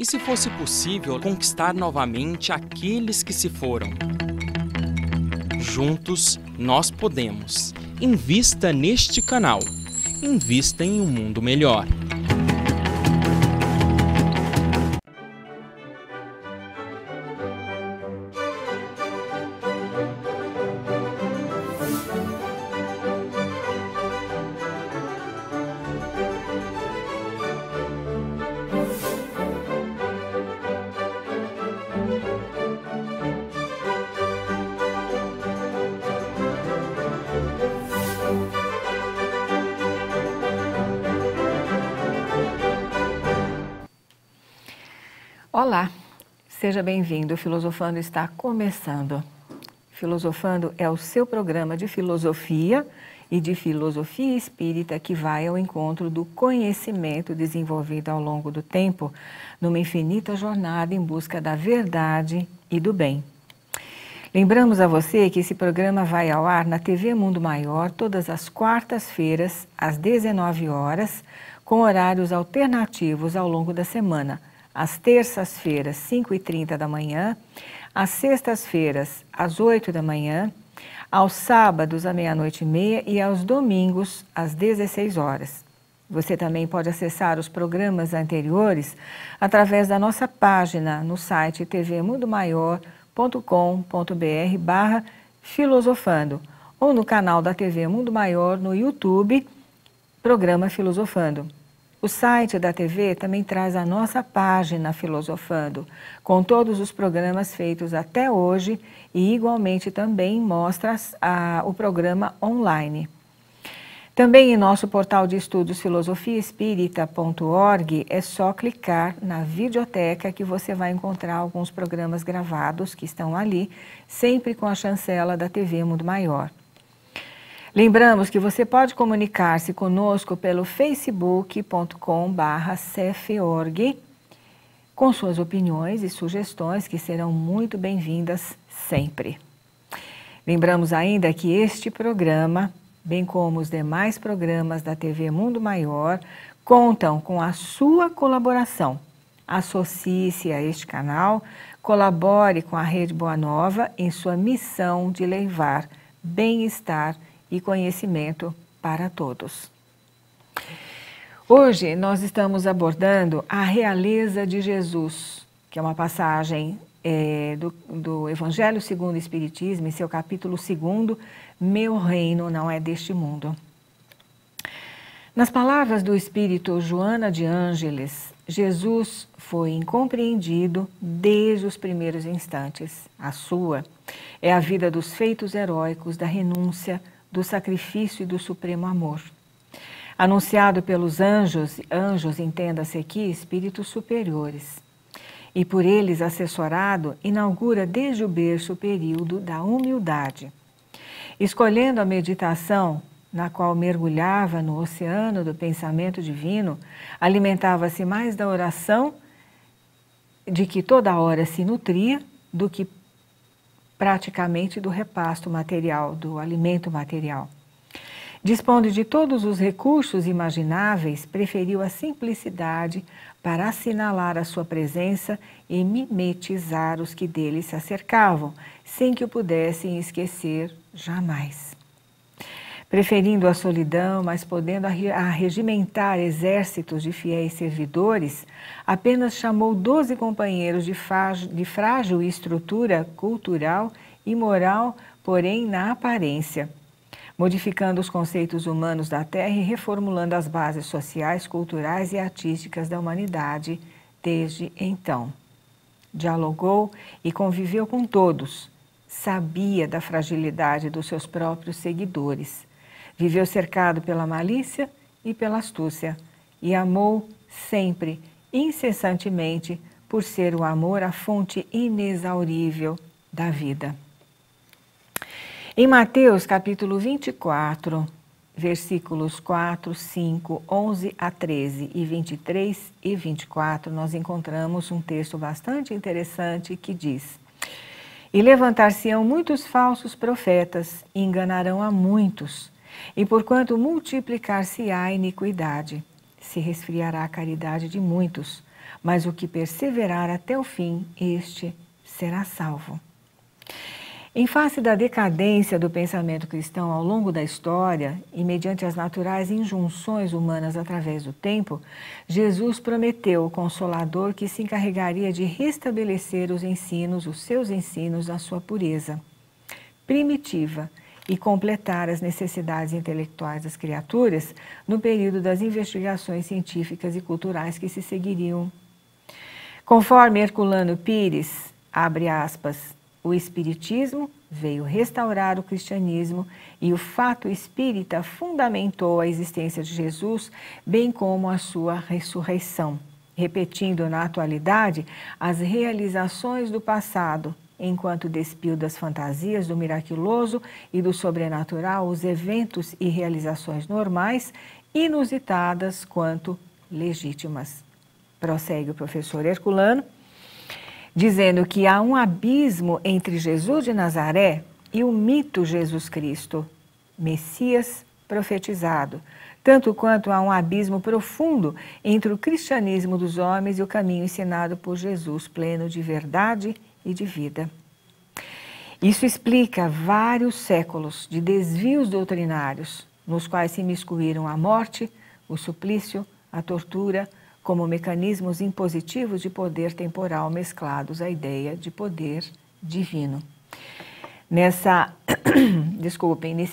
E se fosse possível conquistar novamente aqueles que se foram? Juntos nós podemos. Invista neste canal. Invista em um mundo melhor. Olá, seja bem-vindo. O Filosofando está começando. Filosofando é o seu programa de filosofia e de filosofia espírita que vai ao encontro do conhecimento desenvolvido ao longo do tempo, numa infinita jornada em busca da verdade e do bem. Lembramos a você que esse programa vai ao ar na TV Mundo Maior todas as quartas-feiras, às 19 horas, com horários alternativos ao longo da semana. Às terças-feiras, 5h30 da manhã, às sextas-feiras, às 8 da manhã, aos sábados, à 00h30 e aos domingos, às 16 horas. Você também pode acessar os programas anteriores através da nossa página no site tvmundomaior.com.br/filosofando ou no canal da TV Mundo Maior no YouTube, Programa Filosofando. O site da TV também traz a nossa página Filosofando, com todos os programas feitos até hoje e igualmente também mostra o programa online. Também em nosso portal de estudos filosofiaespírita.org é só clicar na videoteca que você vai encontrar alguns programas gravados que estão ali, sempre com a chancela da TV Mundo Maior. Lembramos que você pode comunicar-se conosco pelo facebook.com/cefeorg com suas opiniões e sugestões que serão muito bem-vindas sempre. Lembramos ainda que este programa, bem como os demais programas da TV Mundo Maior, contam com a sua colaboração. Associe-se a este canal, colabore com a Rede Boa Nova em sua missão de levar bem-estar e conhecimento para todos. Hoje nós estamos abordando a realeza de Jesus, que é uma passagem do Evangelho segundo o Espiritismo, em seu capítulo 2, Meu reino não é deste mundo. Nas palavras do Espírito Joana de Ângeles, Jesus foi incompreendido desde os primeiros instantes. A sua é a vida dos feitos heróicos, da renúncia, do sacrifício e do supremo amor. Anunciado pelos anjos entenda-se aqui, espíritos superiores, e por eles assessorado, inaugura desde o berço o período da humildade. Escolhendo a meditação, na qual mergulhava no oceano do pensamento divino, alimentava-se mais da oração, de que toda hora se nutria, do que praticamente do repasto material, do alimento material. Dispondo de todos os recursos imagináveis, preferiu a simplicidade para assinalar a sua presença e mimetizar os que dele se acercavam, sem que o pudessem esquecer jamais. Preferindo a solidão, mas podendo arregimentar exércitos de fiéis servidores, apenas chamou 12 companheiros de frágil estrutura cultural e moral, porém na aparência, modificando os conceitos humanos da Terra e reformulando as bases sociais, culturais e artísticas da humanidade desde então. Dialogou e conviveu com todos, sabia da fragilidade dos seus próprios seguidores. Viveu cercado pela malícia e pela astúcia e amou sempre, incessantemente, por ser o amor a fonte inexaurível da vida. Em Mateus capítulo 24, versículos 4, 5, 11 a 13 e 23 e 24, nós encontramos um texto bastante interessante que diz: E levantar-se-ão muitos falsos profetas e enganarão a muitos. E porquanto multiplicar-se-á a iniquidade, se resfriará a caridade de muitos, mas o que perseverar até o fim, este será salvo. Em face da decadência do pensamento cristão ao longo da história e mediante as naturais injunções humanas através do tempo, Jesus prometeu o Consolador que se encarregaria de restabelecer os seus ensinos na sua pureza primitiva e completar as necessidades intelectuais das criaturas no período das investigações científicas e culturais que se seguiriam. Conforme Herculano Pires, abre aspas, o Espiritismo veio restaurar o cristianismo e o fato espírita fundamentou a existência de Jesus, bem como a sua ressurreição, repetindo na atualidade as realizações do passado, enquanto despiu das fantasias do miraculoso e do sobrenatural os eventos e realizações normais, inusitadas quanto legítimas. Prossegue o professor Herculano, dizendo que há um abismo entre Jesus de Nazaré e o mito Jesus Cristo, Messias profetizado, tanto quanto há um abismo profundo entre o cristianismo dos homens e o caminho ensinado por Jesus, pleno de verdade e de vida. Isso explica vários séculos de desvios doutrinários, nos quais se imiscuíram a morte, o suplício, a tortura, como mecanismos impositivos de poder temporal mesclados à ideia de poder divino. Nesse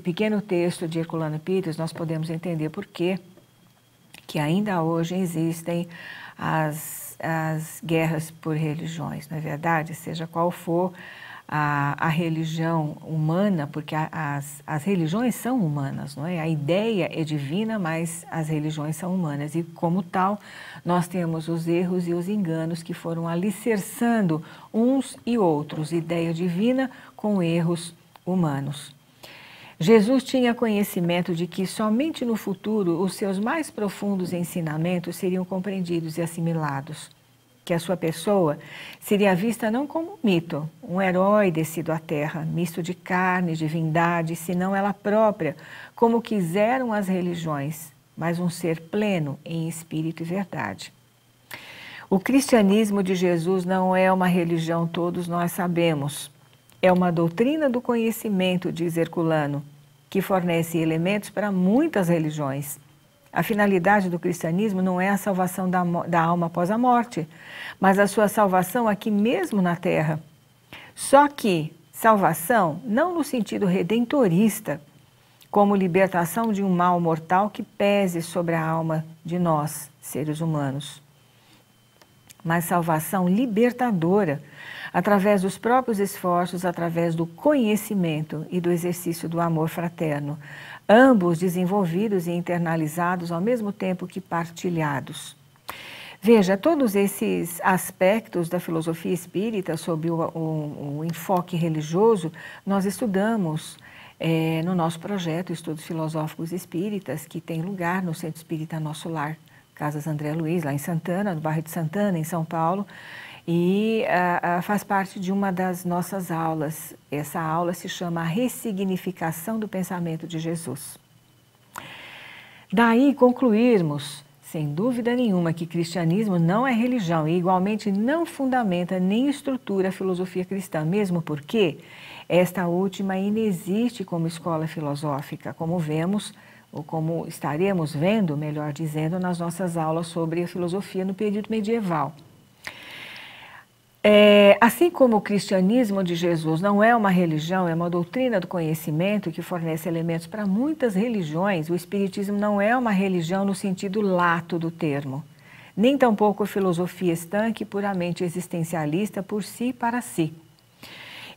pequeno texto de Herculano Pires, nós podemos entender por que ainda hoje existem as guerras por religiões, não é verdade? Seja qual for a religião humana, porque as religiões são humanas, não é? A ideia é divina, mas as religiões são humanas e, como tal, nós temos os erros e os enganos que foram alicerçando uns e outros, ideia divina com erros humanos. Jesus tinha conhecimento de que somente no futuro os seus mais profundos ensinamentos seriam compreendidos e assimilados, que a sua pessoa seria vista não como um mito, um herói descido à terra, misto de carne e divindade, senão ela própria, como quiseram as religiões, mas um ser pleno em espírito e verdade. O cristianismo de Jesus não é uma religião, todos nós sabemos. É uma doutrina do conhecimento, diz Herculano, que fornece elementos para muitas religiões. A finalidade do cristianismo não é a salvação da alma após a morte, mas a sua salvação aqui mesmo na terra. Só que salvação não no sentido redentorista, como libertação de um mal mortal que pese sobre a alma de nós, seres humanos, mas salvação libertadora, através dos próprios esforços, através do conhecimento e do exercício do amor fraterno, ambos desenvolvidos e internalizados ao mesmo tempo que partilhados. Veja, todos esses aspectos da filosofia espírita sob o enfoque religioso, nós estudamos no nosso projeto Estudos Filosóficos Espíritas, que tem lugar no Centro Espírita Nosso Lar, Casas André Luiz, lá em Santana, no bairro de Santana, em São Paulo, e faz parte de uma das nossas aulas. Essa aula se chama A Ressignificação do Pensamento de Jesus. Daí concluirmos, sem dúvida nenhuma, que cristianismo não é religião e igualmente não fundamenta nem estrutura a filosofia cristã, mesmo porque esta última inexiste como escola filosófica, como vemos, ou como estaremos vendo, melhor dizendo, nas nossas aulas sobre a filosofia no período medieval. Assim como o cristianismo de Jesus não é uma religião, é uma doutrina do conhecimento que fornece elementos para muitas religiões, o espiritismo não é uma religião no sentido lato do termo, nem tampouco a filosofia estanque puramente existencialista por si e para si.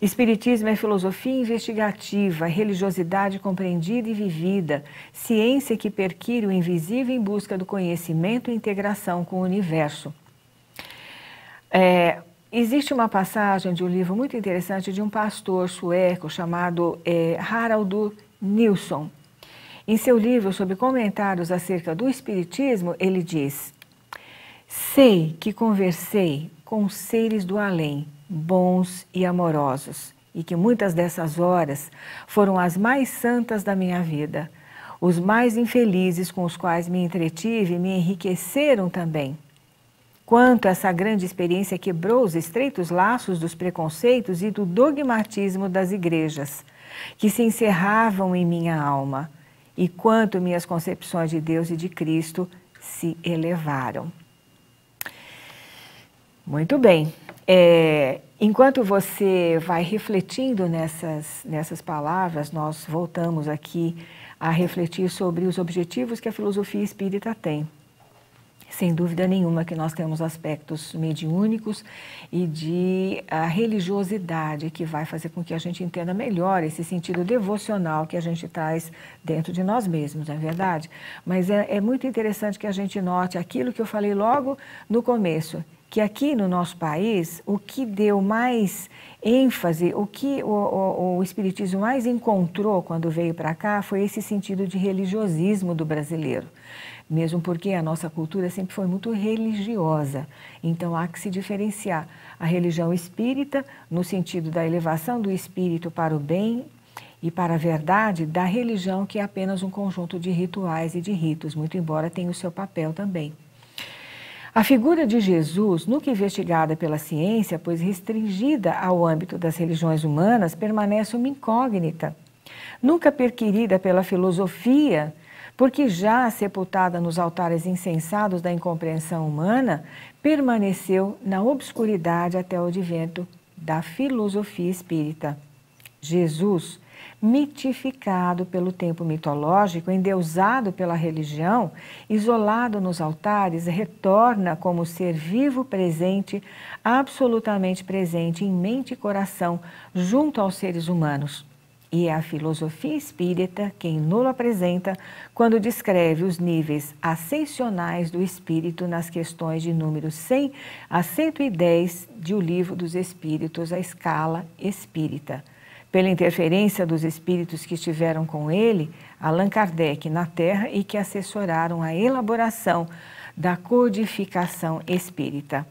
Espiritismo é filosofia investigativa, religiosidade compreendida e vivida, ciência que perquire o invisível em busca do conhecimento e integração com o universo. Existe uma passagem de um livro muito interessante de um pastor sueco chamado Haraldur Nilsson. Em seu livro sobre comentários acerca do espiritismo, ele diz: sei que conversei com seres do além, bons e amorosos, e que muitas dessas horas foram as mais santas da minha vida. Os mais infelizes com os quais me entretive me enriqueceram também. quanto essa grande experiência quebrou os estreitos laços dos preconceitos e do dogmatismo das igrejas, que se encerravam em minha alma, e quanto minhas concepções de Deus e de Cristo se elevaram. Muito bem. Enquanto você vai refletindo nessas palavras, nós voltamos aqui a refletir sobre os objetivos que a filosofia espírita tem. Sem dúvida nenhuma que nós temos aspectos mediúnicos e de religiosidade que vai fazer com que a gente entenda melhor esse sentido devocional que a gente traz dentro de nós mesmos, não é verdade? Mas é muito interessante que a gente note aquilo que eu falei logo no começo, que aqui no nosso país, o que deu mais ênfase, o que o Espiritismo mais encontrou quando veio para cá foi esse sentido de religiosismo do brasileiro. Mesmo porque a nossa cultura sempre foi muito religiosa. Então há que se diferenciar a religião espírita, no sentido da elevação do espírito para o bem e para a verdade, da religião que é apenas um conjunto de rituais e de ritos, muito embora tenha o seu papel também. A figura de Jesus, nunca investigada pela ciência, pois restringida ao âmbito das religiões humanas, permanece uma incógnita. Nunca perquirida pela filosofia, porque já sepultada nos altares insensados da incompreensão humana, permaneceu na obscuridade até o advento da filosofia espírita. Jesus, mitificado pelo tempo mitológico, endeusado pela religião, isolado nos altares, retorna como ser vivo presente, absolutamente presente em mente e coração, junto aos seres humanos. E é a filosofia espírita quem nos apresenta quando descreve os níveis ascensionais do espírito nas questões de número 100 a 110 de O Livro dos Espíritos, a escala espírita. Pela interferência dos espíritos que estiveram com ele, Allan Kardec, na Terra e que assessoraram a elaboração da codificação espírita.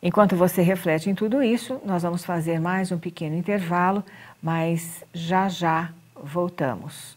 Enquanto você reflete em tudo isso, nós vamos fazer mais um pequeno intervalo, mas já voltamos.